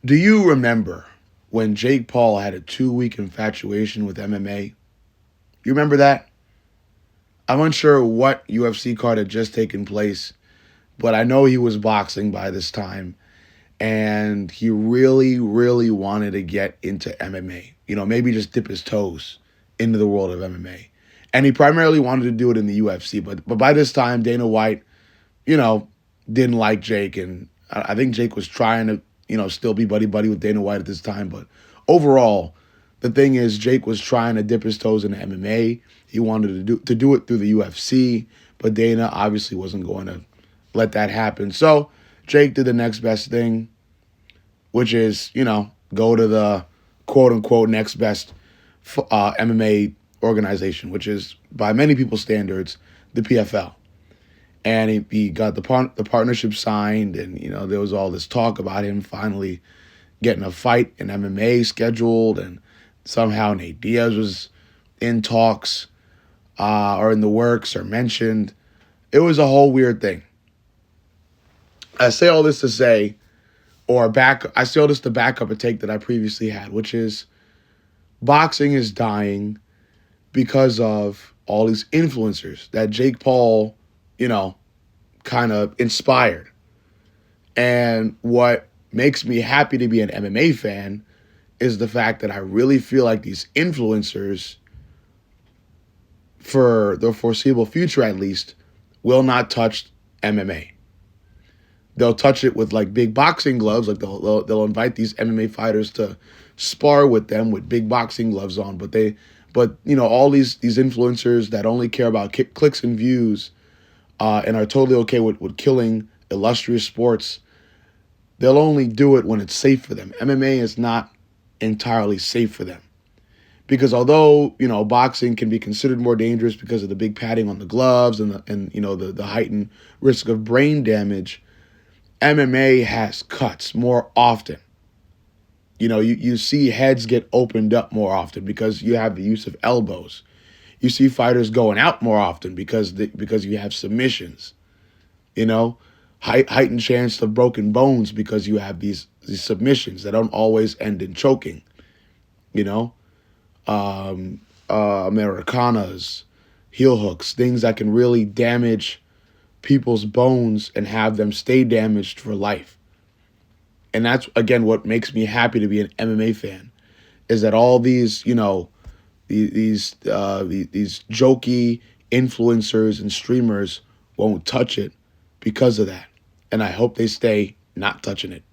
Do you remember when Jake Paul had a 2 week infatuation with MMA? You remember that? I'm unsure what UFC card had just taken place, but I know he was boxing by this time, and he really, really wanted to get into MMA. Maybe just dip his toes into the world of MMA. And he primarily wanted to do it in the UFC, but by this time, Dana White, you know, didn't like Jake, and I think Jake was trying to, still be buddy buddy with Dana White at this time. But overall, the thing is, Jake was trying to dip his toes into MMA. He wanted to do it through the UFC, but Dana obviously wasn't going to let that happen. So Jake did the next best thing, which is, go to the quote unquote next best MMA organization, which is by many people's standards the PFL. And he got the partnership signed, and there was all this talk about him finally getting a fight in MMA scheduled, and somehow Nate Diaz was in talks or in the works or mentioned. It was a whole weird thing. I say all this to say, I say all this to back up a take that I previously had, which is boxing is dying because of all these influencers that Jake Paul, kind of inspired. And what makes me happy to be an MMA fan is the fact that I really feel like these influencers, for the foreseeable future at least, will not touch MMA. They'll touch it with like big boxing gloves. Like they'll invite these MMA fighters to spar with them with big boxing gloves on. But all these influencers that only care about clicks and views and are totally okay with killing illustrious sports, they'll only do it when it's safe for them. MMA is not entirely safe for them. Because although, boxing can be considered more dangerous because of the big padding on the gloves and the heightened risk of brain damage, MMA has cuts more often. You see heads get opened up more often because you have the use of elbows. You see fighters going out more often because you have submissions. Heightened chance of broken bones because you have these submissions that don't always end in choking. Americanas, heel hooks, things that can really damage people's bones and have them stay damaged for life. And that's, again, what makes me happy to be an MMA fan, is that all these, these jokey influencers and streamers won't touch it because of that. And I hope they stay not touching it.